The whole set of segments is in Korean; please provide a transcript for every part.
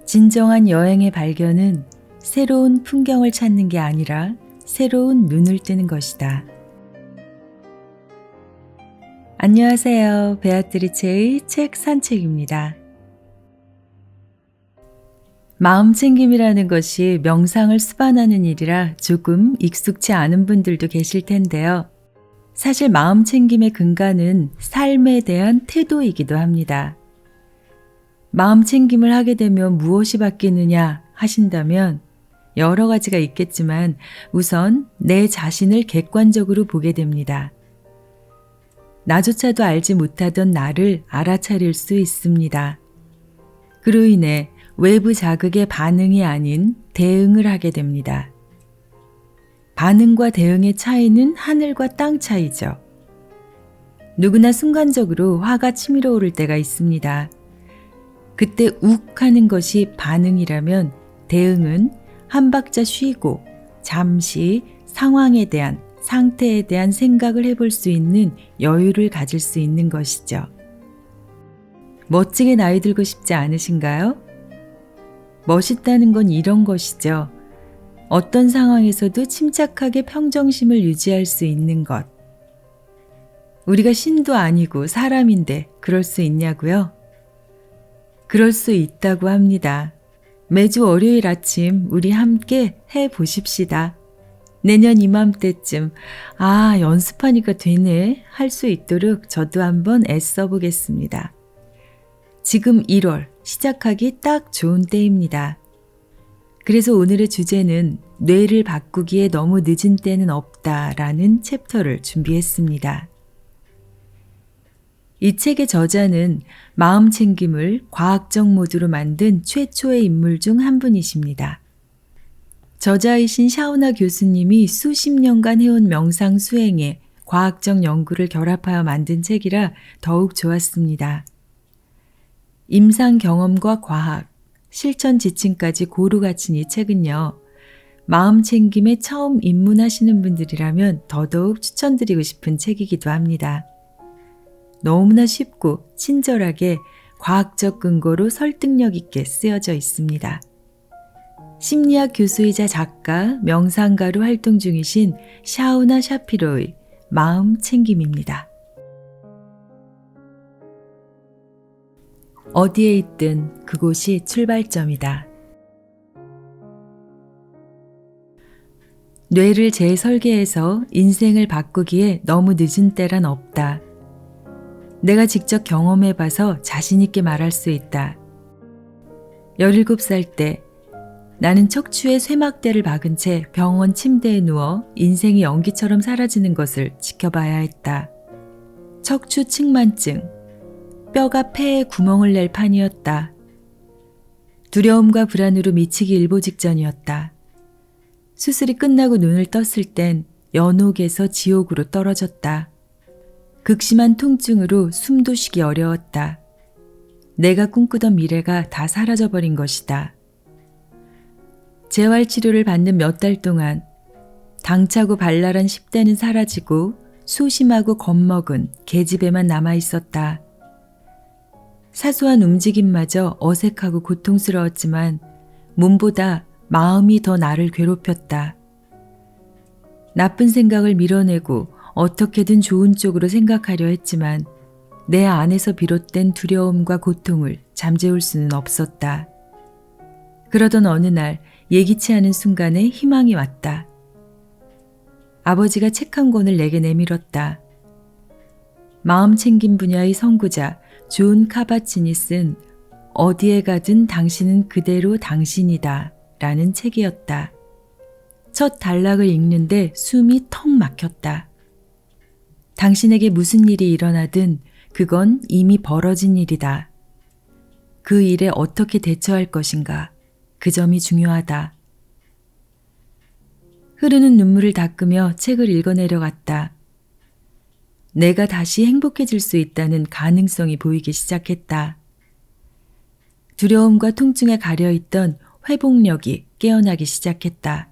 진정한 여행의 발견은 새로운 풍경을 찾는 게 아니라 새로운 눈을 뜨는 것이다. 안녕하세요. 베아트리체의 책 산책입니다. 마음 챙김이라는 것이 명상을 수반하는 일이라 조금 익숙치 않은 분들도 계실 텐데요. 사실 마음 챙김의 근간은 삶에 대한 태도이기도 합니다. 마음 챙김을 하게 되면 무엇이 바뀌느냐 하신다면 여러 가지가 있겠지만 우선 내 자신을 객관적으로 보게 됩니다. 나조차도 알지 못하던 나를 알아차릴 수 있습니다. 그로 인해 외부 자극의 반응이 아닌 대응을 하게 됩니다. 반응과 대응의 차이는 하늘과 땅 차이죠. 누구나 순간적으로 화가 치밀어 오를 때가 있습니다. 그때 욱 하는 것이 반응이라면 대응은 한 박자 쉬고 잠시 상황에 대한, 상태에 대한 생각을 해볼 수 있는 여유를 가질 수 있는 것이죠. 멋지게 나이 들고 싶지 않으신가요? 멋있다는 건 이런 것이죠. 어떤 상황에서도 침착하게 평정심을 유지할 수 있는 것. 우리가 신도 아니고 사람인데 그럴 수 있냐고요? 그럴 수 있다고 합니다. 매주 월요일 아침 우리 함께 해보십시다. 내년 이맘때쯤 연습하니까 되네 할 수 있도록 저도 한번 애써 보겠습니다. 지금 1월 시작하기 딱 좋은 때입니다. 그래서 오늘의 주제는 뇌를 바꾸기에 너무 늦은 때는 없다라는 챕터를 준비했습니다. 이 책의 저자는 마음 챙김을 과학적 모드로 만든 최초의 인물 중 한 분이십니다. 저자이신 샤오나 교수님이 수십 년간 해온 명상 수행에 과학적 연구를 결합하여 만든 책이라 더욱 좋았습니다. 임상 경험과 과학, 실천 지침까지 고루 갖춘 이 책은요. 마음 챙김에 처음 입문하시는 분들이라면 더더욱 추천드리고 싶은 책이기도 합니다. 너무나 쉽고 친절하게 과학적 근거로 설득력 있게 쓰여져 있습니다. 심리학 교수이자 작가, 명상가로 활동 중이신 샤오나 샤피로의 마음 챙김입니다. 어디에 있든 그곳이 출발점이다. 뇌를 재설계해서 인생을 바꾸기에 너무 늦은 때란 없다. 내가 직접 경험해봐서 자신있게 말할 수 있다. 17살 때 나는 척추에 쇠막대를 박은 채 병원 침대에 누워 인생이 연기처럼 사라지는 것을 지켜봐야 했다. 척추 측만증, 뼈가 폐에 구멍을 낼 판이었다. 두려움과 불안으로 미치기 일보 직전이었다. 수술이 끝나고 눈을 떴을 땐 연옥에서 지옥으로 떨어졌다. 극심한 통증으로 숨도 쉬기 어려웠다. 내가 꿈꾸던 미래가 다 사라져버린 것이다. 재활치료를 받는 몇 달 동안 당차고 발랄한 10대는 사라지고 소심하고 겁먹은 계집애만 남아있었다. 사소한 움직임마저 어색하고 고통스러웠지만 몸보다 마음이 더 나를 괴롭혔다. 나쁜 생각을 밀어내고 어떻게든 좋은 쪽으로 생각하려 했지만 내 안에서 비롯된 두려움과 고통을 잠재울 수는 없었다. 그러던 어느 날 예기치 않은 순간에 희망이 왔다. 아버지가 책 한 권을 내게 내밀었다. 마음 챙김 분야의 선구자 존 카바친이 쓴 어디에 가든 당신은 그대로 당신이다 라는 책이었다. 첫 단락을 읽는데 숨이 턱 막혔다. 당신에게 무슨 일이 일어나든 그건 이미 벌어진 일이다. 그 일에 어떻게 대처할 것인가? 그 점이 중요하다. 흐르는 눈물을 닦으며 책을 읽어내려갔다. 내가 다시 행복해질 수 있다는 가능성이 보이기 시작했다. 두려움과 통증에 가려있던 회복력이 깨어나기 시작했다.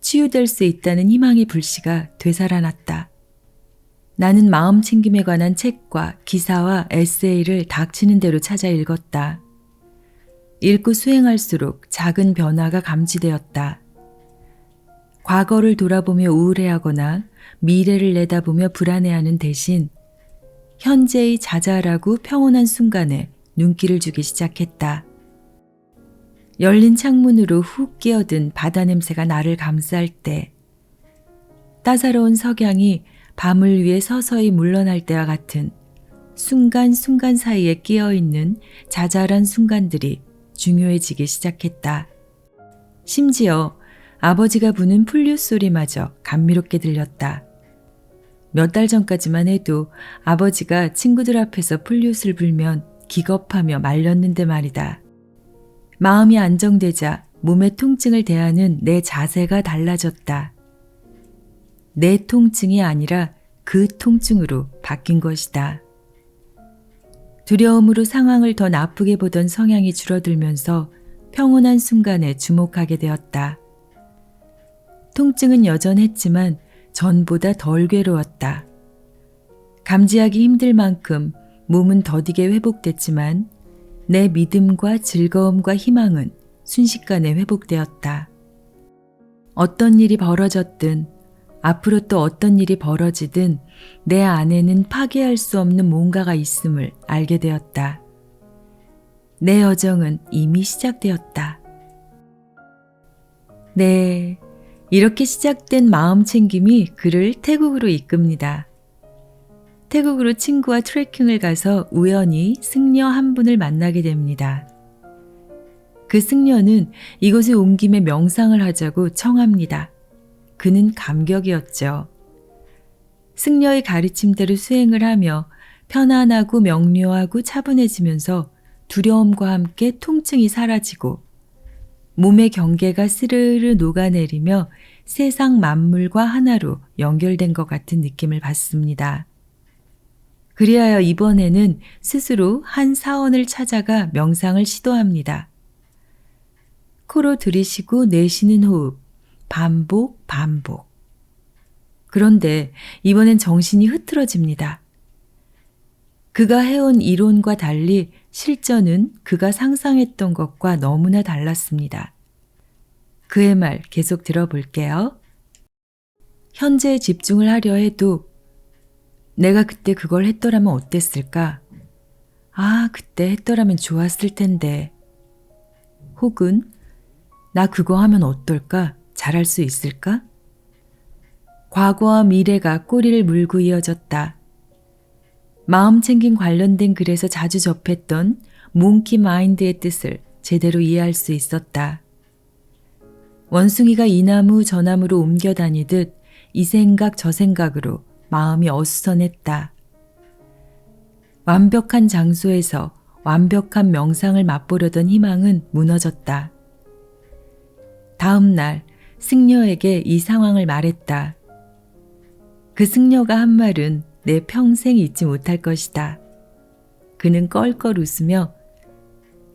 치유될 수 있다는 희망의 불씨가 되살아났다. 나는 마음 챙김에 관한 책과 기사와 에세이를 닥치는 대로 찾아 읽었다. 읽고 수행할수록 작은 변화가 감지되었다. 과거를 돌아보며 우울해하거나 미래를 내다보며 불안해하는 대신 현재의 자잘하고 평온한 순간에 눈길을 주기 시작했다. 열린 창문으로 훅 끼어든 바다 냄새가 나를 감쌀 때, 따사로운 석양이 밤을 위해 서서히 물러날 때와 같은 순간순간 사이에 끼어있는 자잘한 순간들이 중요해지기 시작했다. 심지어 아버지가 부는 플룻 소리마저 감미롭게 들렸다. 몇 달 전까지만 해도 아버지가 친구들 앞에서 플룻을 불면 기겁하며 말렸는데 말이다. 마음이 안정되자 몸의 통증을 대하는 내 자세가 달라졌다. 내 통증이 아니라 그 통증으로 바뀐 것이다. 두려움으로 상황을 더 나쁘게 보던 성향이 줄어들면서 평온한 순간에 주목하게 되었다. 통증은 여전했지만 전보다 덜 괴로웠다. 감지하기 힘들 만큼 몸은 더디게 회복됐지만 내 믿음과 즐거움과 희망은 순식간에 회복되었다. 어떤 일이 벌어졌든 앞으로 또 어떤 일이 벌어지든 내 안에는 파괴할 수 없는 뭔가가 있음을 알게 되었다. 내 여정은 이미 시작되었다. 네, 이렇게 시작된 마음 챙김이 그를 태국으로 이끕니다. 태국으로 친구와 트레킹을 가서 우연히 승려 한 분을 만나게 됩니다. 그 승려는 이곳에 온 김에 명상을 하자고 청합니다. 그는 감격이었죠. 승려의 가르침대로 수행을 하며 편안하고 명료하고 차분해지면서 두려움과 함께 통증이 사라지고 몸의 경계가 스르르 녹아내리며 세상 만물과 하나로 연결된 것 같은 느낌을 받습니다. 그리하여 이번에는 스스로 한 사원을 찾아가 명상을 시도합니다. 코로 들이쉬고 내쉬는 호흡, 반복, 반복. 그런데 이번엔 정신이 흐트러집니다. 그가 해온 이론과 달리 실전은 그가 상상했던 것과 너무나 달랐습니다. 그의 말 계속 들어볼게요. 현재에 집중을 하려 해도 내가 그때 그걸 했더라면 어땠을까? 아, 그때 했더라면 좋았을 텐데. 혹은 나 그거 하면 어떨까? 잘할 수 있을까? 과거와 미래가 꼬리를 물고 이어졌다. 마음챙김 관련된 글에서 자주 접했던 몽키 마인드의 뜻을 제대로 이해할 수 있었다. 원숭이가 이 나무 저 나무로 옮겨 다니듯 이 생각 저 생각으로 마음이 어수선했다. 완벽한 장소에서 완벽한 명상을 맛보려던 희망은 무너졌다. 다음 날 승려에게 이 상황을 말했다. 그 승려가 한 말은 내 평생 잊지 못할 것이다. 그는 껄껄 웃으며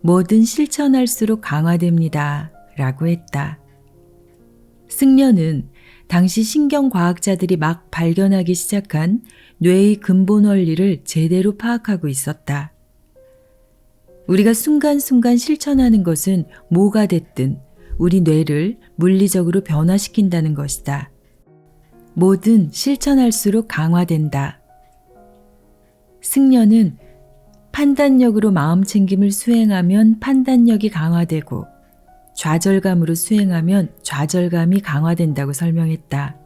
뭐든 실천할수록 강화됩니다. 라고 했다. 승려는 당시 신경과학자들이 막 발견하기 시작한 뇌의 근본 원리를 제대로 파악하고 있었다. 우리가 순간순간 실천하는 것은 뭐가 됐든 우리 뇌를 물리적으로 변화시킨다는 것이다. 뭐든 실천할수록 강화된다. 승려는 판단력으로 마음챙김을 수행하면 판단력이 강화되고 좌절감으로 수행하면 좌절감이 강화된다고 설명했다.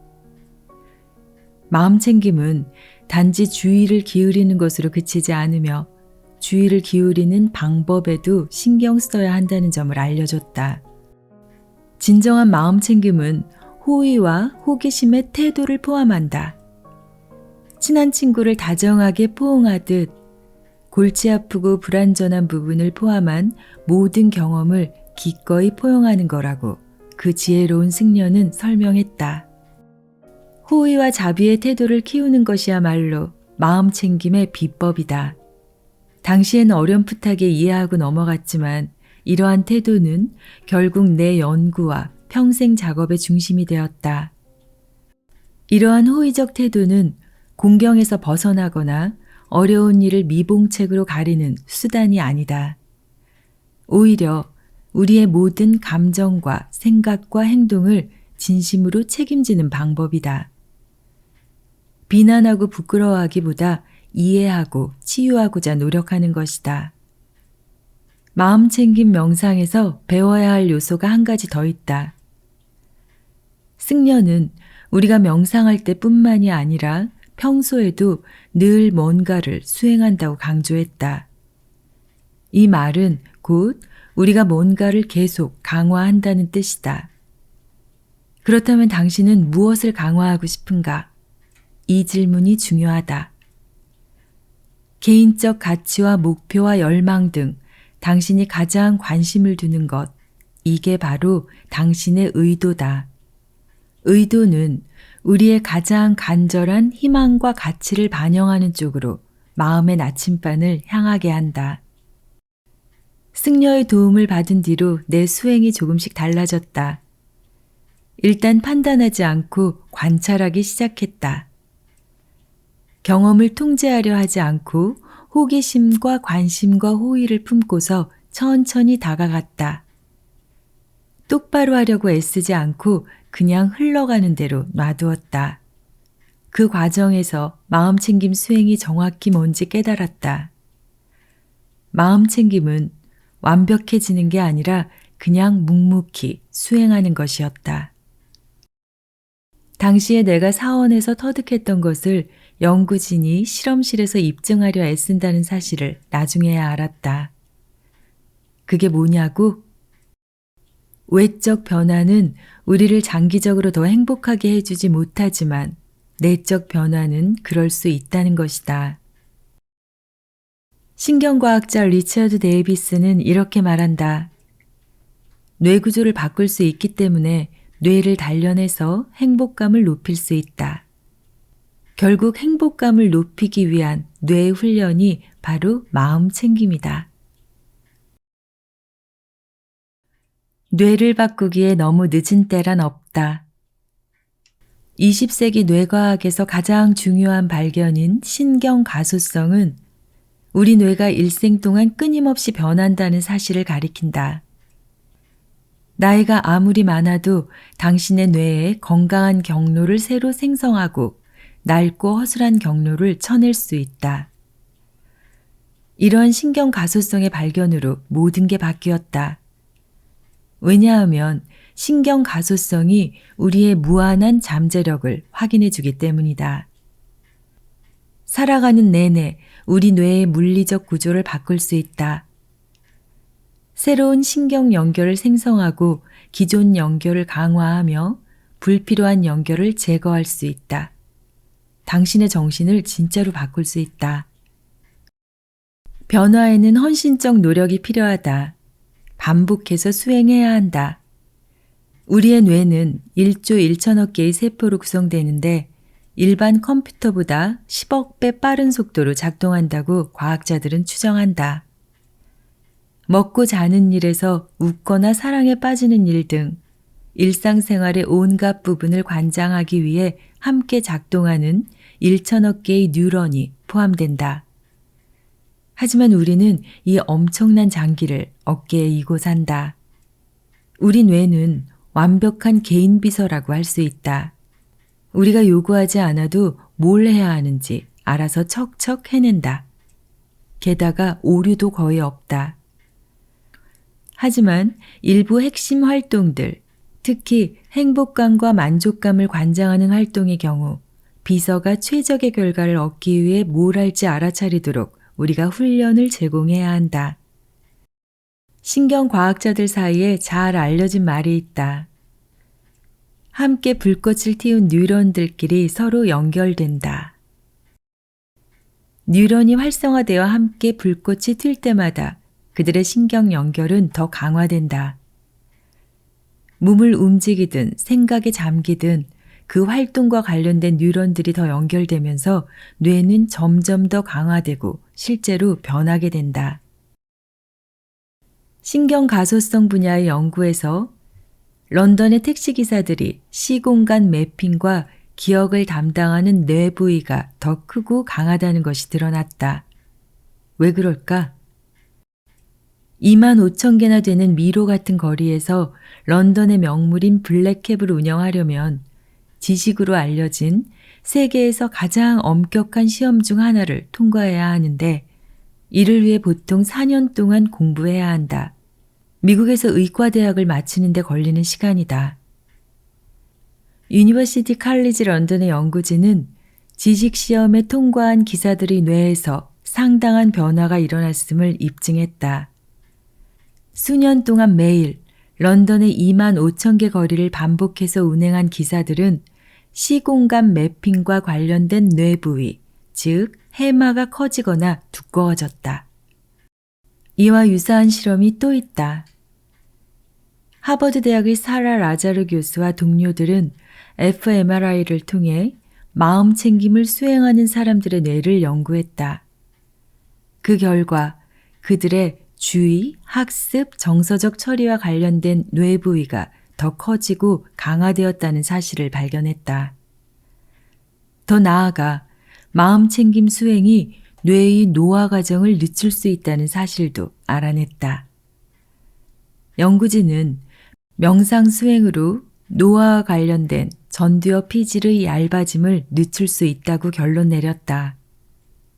마음챙김은 단지 주의를 기울이는 것으로 그치지 않으며 주의를 기울이는 방법에도 신경 써야 한다는 점을 알려줬다. 진정한 마음챙김은 호의와 호기심의 태도를 포함한다. 친한 친구를 다정하게 포옹하듯 골치 아프고 불완전한 부분을 포함한 모든 경험을 기꺼이 포용하는 거라고 그 지혜로운 승려는 설명했다. 호의와 자비의 태도를 키우는 것이야말로 마음챙김의 비법이다. 당시에는 어렴풋하게 이해하고 넘어갔지만 이러한 태도는 결국 내 연구와 평생 작업의 중심이 되었다. 이러한 호의적 태도는 공경에서 벗어나거나 어려운 일을 미봉책으로 가리는 수단이 아니다. 오히려 우리의 모든 감정과 생각과 행동을 진심으로 책임지는 방법이다. 비난하고 부끄러워하기보다 이해하고 치유하고자 노력하는 것이다. 마음챙김 명상에서 배워야 할 요소가 한 가지 더 있다. 승려는 우리가 명상할 때뿐만이 아니라 평소에도 늘 뭔가를 수행한다고 강조했다. 이 말은 곧 우리가 뭔가를 계속 강화한다는 뜻이다. 그렇다면 당신은 무엇을 강화하고 싶은가? 이 질문이 중요하다. 개인적 가치와 목표와 열망 등 당신이 가장 관심을 두는 것, 이게 바로 당신의 의도다. 의도는 우리의 가장 간절한 희망과 가치를 반영하는 쪽으로 마음의 나침반을 향하게 한다. 승려의 도움을 받은 뒤로 내 수행이 조금씩 달라졌다. 일단 판단하지 않고 관찰하기 시작했다. 경험을 통제하려 하지 않고 호기심과 관심과 호의를 품고서 천천히 다가갔다. 똑바로 하려고 애쓰지 않고 그냥 흘러가는 대로 놔두었다. 그 과정에서 마음챙김 수행이 정확히 뭔지 깨달았다. 마음챙김은 완벽해지는 게 아니라 그냥 묵묵히 수행하는 것이었다. 당시에 내가 사원에서 터득했던 것을 연구진이 실험실에서 입증하려 애쓴다는 사실을 나중에야 알았다. 그게 뭐냐고? 외적 변화는 우리를 장기적으로 더 행복하게 해주지 못하지만 내적 변화는 그럴 수 있다는 것이다. 신경과학자 리처드 데이비스는 이렇게 말한다. 뇌 구조를 바꿀 수 있기 때문에 뇌를 단련해서 행복감을 높일 수 있다. 결국 행복감을 높이기 위한 뇌 훈련이 바로 마음챙김이다. 뇌를 바꾸기에 너무 늦은 때란 없다. 20세기 뇌과학에서 가장 중요한 발견인 신경가소성은 우리 뇌가 일생 동안 끊임없이 변한다는 사실을 가리킨다. 나이가 아무리 많아도 당신의 뇌에 건강한 경로를 새로 생성하고 낡고 허술한 경로를 쳐낼 수 있다. 이런 신경가소성의 발견으로 모든 게 바뀌었다. 왜냐하면 신경가소성이 우리의 무한한 잠재력을 확인해 주기 때문이다. 살아가는 내내 우리 뇌의 물리적 구조를 바꿀 수 있다. 새로운 신경 연결을 생성하고 기존 연결을 강화하며 불필요한 연결을 제거할 수 있다. 당신의 정신을 진짜로 바꿀 수 있다. 변화에는 헌신적 노력이 필요하다. 반복해서 수행해야 한다. 우리의 뇌는 1조 1천억 개의 세포로 구성되는데 일반 컴퓨터보다 10억 배 빠른 속도로 작동한다고 과학자들은 추정한다. 먹고 자는 일에서 웃거나 사랑에 빠지는 일 등 일상생활의 온갖 부분을 관장하기 위해 함께 작동하는 1천억 개의 뉴런이 포함된다. 하지만 우리는 이 엄청난 장기를 어깨에 이고 산다. 우리 뇌는 완벽한 개인 비서라고 할 수 있다. 우리가 요구하지 않아도 뭘 해야 하는지 알아서 척척 해낸다. 게다가 오류도 거의 없다. 하지만 일부 핵심 활동들, 특히 행복감과 만족감을 관장하는 활동의 경우 비서가 최적의 결과를 얻기 위해 뭘 할지 알아차리도록 우리가 훈련을 제공해야 한다. 신경과학자들 사이에 잘 알려진 말이 있다. 함께 불꽃을 틔운 뉴런들끼리 서로 연결된다. 뉴런이 활성화되어 함께 불꽃이 튈 때마다 그들의 신경 연결은 더 강화된다. 몸을 움직이든 생각에 잠기든 그 활동과 관련된 뉴런들이 더 연결되면서 뇌는 점점 더 강화되고 실제로 변하게 된다. 신경가소성 분야의 연구에서 런던의 택시기사들이 시공간 매핑과 기억을 담당하는 뇌 부위가 더 크고 강하다는 것이 드러났다. 왜 그럴까? 2만 5천 개나 되는 미로 같은 거리에서 런던의 명물인 블랙캡을 운영하려면 지식으로 알려진 세계에서 가장 엄격한 시험 중 하나를 통과해야 하는데 이를 위해 보통 4년 동안 공부해야 한다. 미국에서 의과대학을 마치는 데 걸리는 시간이다. 유니버시티 칼리지 런던의 연구진은 지식시험에 통과한 기사들의 뇌에서 상당한 변화가 일어났음을 입증했다. 수년 동안 매일 런던의 2만 5천 개 거리를 반복해서 운행한 기사들은 시공간 매핑과 관련된 뇌 부위, 즉 해마가 커지거나 두꺼워졌다. 이와 유사한 실험이 또 있다. 하버드 대학의 사라 라자르 교수와 동료들은 fMRI를 통해 마음 챙김을 수행하는 사람들의 뇌를 연구했다. 그 결과 그들의 주의, 학습, 정서적 처리와 관련된 뇌 부위가 더 커지고 강화되었다는 사실을 발견했다. 더 나아가 마음 챙김 수행이 뇌의 노화 과정을 늦출 수 있다는 사실도 알아냈다. 연구진은 명상 수행으로 노화와 관련된 전두엽 피질의 얇아짐을 늦출 수 있다고 결론 내렸다.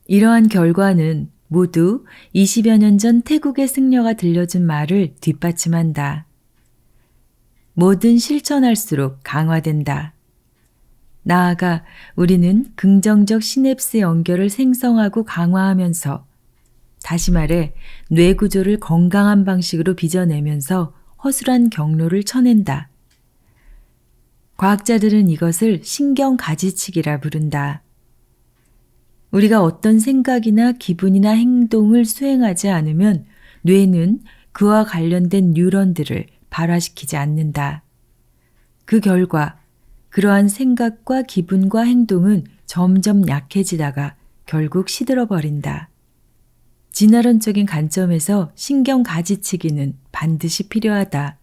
이러한 결과는 모두 20여 년 전 태국의 승려가 들려준 말을 뒷받침한다. 뭐든 실천할수록 강화된다. 나아가 우리는 긍정적 시냅스 연결을 생성하고 강화하면서, 다시 말해 뇌 구조를 건강한 방식으로 빚어내면서 허술한 경로를 쳐낸다. 과학자들은 이것을 신경 가지치기라 부른다. 우리가 어떤 생각이나 기분이나 행동을 수행하지 않으면 뇌는 그와 관련된 뉴런들을 발화시키지 않는다. 그 결과 그러한 생각과 기분과 행동은 점점 약해지다가 결국 시들어버린다. 진화론적인 관점에서 신경 가지치기는 반드시 필요하다.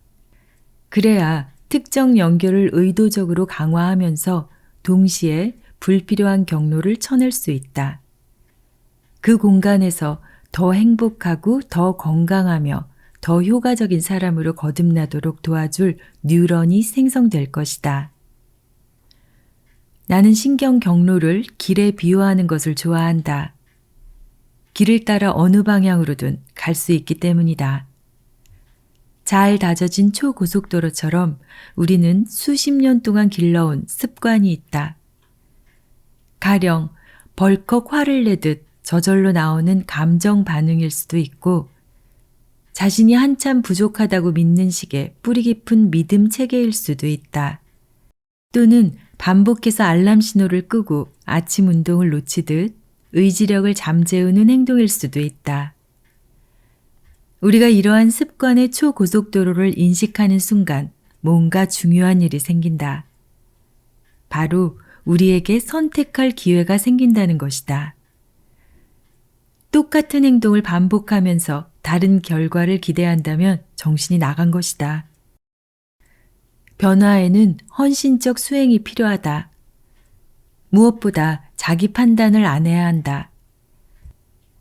그래야 특정 연결을 의도적으로 강화하면서 동시에 불필요한 경로를 쳐낼 수 있다. 그 공간에서 더 행복하고 더 건강하며 더 효과적인 사람으로 거듭나도록 도와줄 뉴런이 생성될 것이다. 나는 신경 경로를 길에 비유하는 것을 좋아한다. 길을 따라 어느 방향으로든 갈 수 있기 때문이다. 잘 다져진 초고속도로처럼 우리는 수십 년 동안 길러온 습관이 있다. 가령 벌컥 화를 내듯 저절로 나오는 감정 반응일 수도 있고, 자신이 한참 부족하다고 믿는 식의 뿌리 깊은 믿음 체계일 수도 있다. 또는 반복해서 알람 신호를 끄고 아침 운동을 놓치듯 의지력을 잠재우는 행동일 수도 있다. 우리가 이러한 습관의 초고속도로를 인식하는 순간 뭔가 중요한 일이 생긴다. 바로 우리에게 선택할 기회가 생긴다는 것이다. 똑같은 행동을 반복하면서 다른 결과를 기대한다면 정신이 나간 것이다. 변화에는 헌신적 수행이 필요하다. 무엇보다 자기 판단을 안 해야 한다.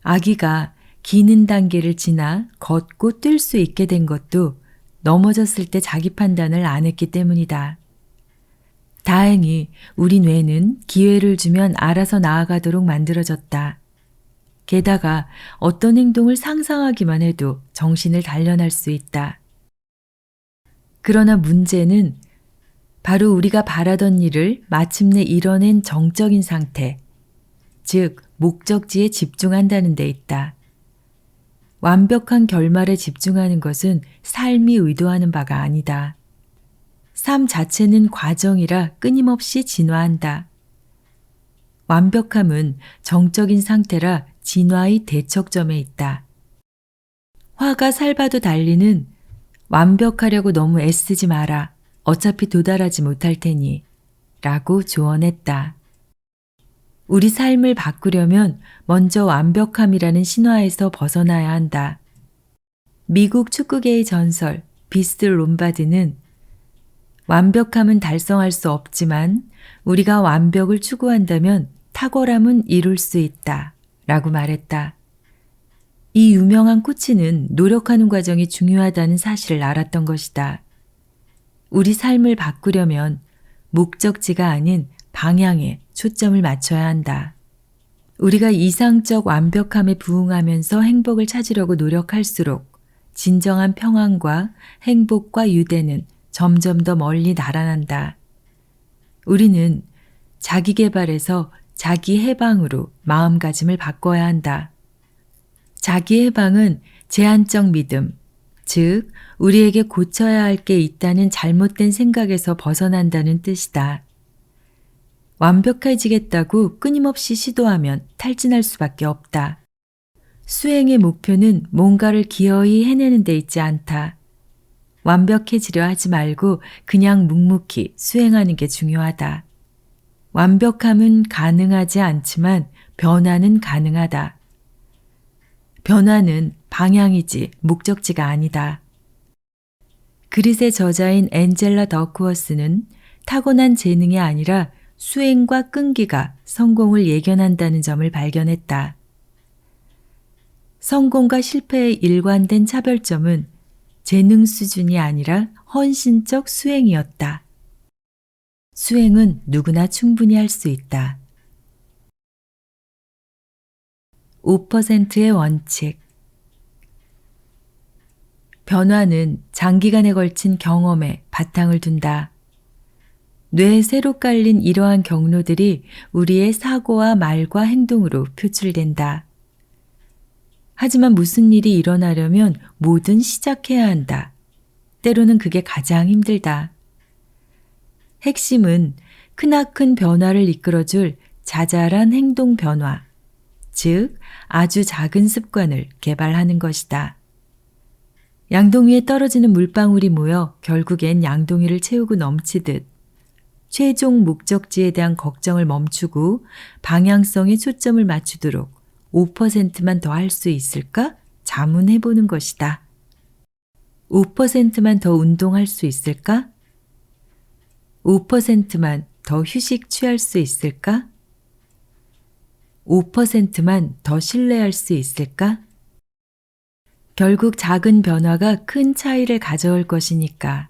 아기가 기는 단계를 지나 걷고 뛸 수 있게 된 것도 넘어졌을 때 자기 판단을 안 했기 때문이다. 다행히 우리 뇌는 기회를 주면 알아서 나아가도록 만들어졌다. 게다가 어떤 행동을 상상하기만 해도 정신을 단련할 수 있다. 그러나 문제는 바로 우리가 바라던 일을 마침내 이뤄낸 정적인 상태, 즉 목적지에 집중한다는 데 있다. 완벽한 결말에 집중하는 것은 삶이 의도하는 바가 아니다. 삶 자체는 과정이라 끊임없이 진화한다. 완벽함은 정적인 상태라 진화의 대척점에 있다. 화가 살바도 달리는 완벽하려고 너무 애쓰지 마라. 어차피 도달하지 못할 테니 라고 조언했다. 우리 삶을 바꾸려면 먼저 완벽함이라는 신화에서 벗어나야 한다. 미국 축구계의 전설 비스 롬바드는 완벽함은 달성할 수 없지만 우리가 완벽을 추구한다면 탁월함은 이룰 수 있다 라고 말했다. 이 유명한 코치는 노력하는 과정이 중요하다는 사실을 알았던 것이다. 우리 삶을 바꾸려면 목적지가 아닌 방향에 초점을 맞춰야 한다. 우리가 이상적 완벽함에 부응하면서 행복을 찾으려고 노력할수록 진정한 평안과 행복과 유대는 점점 더 멀리 날아난다. 우리는 자기 개발에서 자기 해방으로 마음가짐을 바꿔야 한다. 자기 해방은 제한적 믿음, 즉 우리에게 고쳐야 할 게 있다는 잘못된 생각에서 벗어난다는 뜻이다. 완벽해지겠다고 끊임없이 시도하면 탈진할 수밖에 없다. 수행의 목표는 뭔가를 기어이 해내는 데 있지 않다. 완벽해지려 하지 말고 그냥 묵묵히 수행하는 게 중요하다. 완벽함은 가능하지 않지만 변화는 가능하다. 변화는 방향이지 목적지가 아니다. 그릿의 저자인 앤젤라 더크워스는 타고난 재능이 아니라 수행과 끈기가 성공을 예견한다는 점을 발견했다. 성공과 실패의 일관된 차별점은 재능 수준이 아니라 헌신적 수행이었다. 수행은 누구나 충분히 할 수 있다. 5%의 원칙. 변화는 장기간에 걸친 경험에 바탕을 둔다. 뇌에 새로 깔린 이러한 경로들이 우리의 사고와 말과 행동으로 표출된다. 하지만 무슨 일이 일어나려면 뭐든 시작해야 한다. 때로는 그게 가장 힘들다. 핵심은 크나큰 변화를 이끌어줄 자잘한 행동 변화, 즉 아주 작은 습관을 개발하는 것이다. 양동이에 떨어지는 물방울이 모여 결국엔 양동이를 채우고 넘치듯 최종 목적지에 대한 걱정을 멈추고 방향성에 초점을 맞추도록 5%만 더 할 수 있을까? 자문해보는 것이다. 5%만 더 운동할 수 있을까? 5%만 더 휴식 취할 수 있을까? 5%만 더 신뢰할 수 있을까? 결국 작은 변화가 큰 차이를 가져올 것이니까.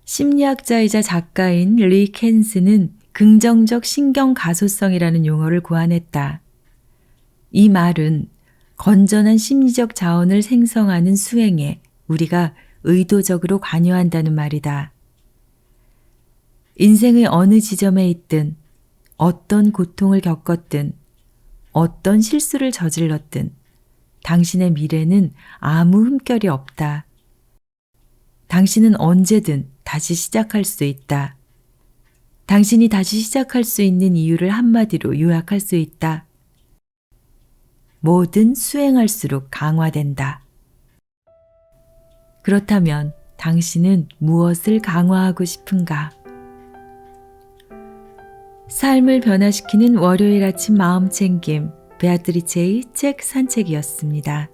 심리학자이자 작가인 리 켄스는 긍정적 신경 가소성이라는 용어를 고안했다. 이 말은 건전한 심리적 자원을 생성하는 수행에 우리가 의도적으로 관여한다는 말이다. 인생의 어느 지점에 있든 어떤 고통을 겪었든 어떤 실수를 저질렀든 당신의 미래는 아무 흠결이 없다. 당신은 언제든 다시 시작할 수 있다. 당신이 다시 시작할 수 있는 이유를 한마디로 요약할 수 있다. 뭐든 수행할수록 강화된다. 그렇다면 당신은 무엇을 강화하고 싶은가? 삶을 변화시키는 월요일 아침 마음챙김 베아트리체의 책 산책이었습니다.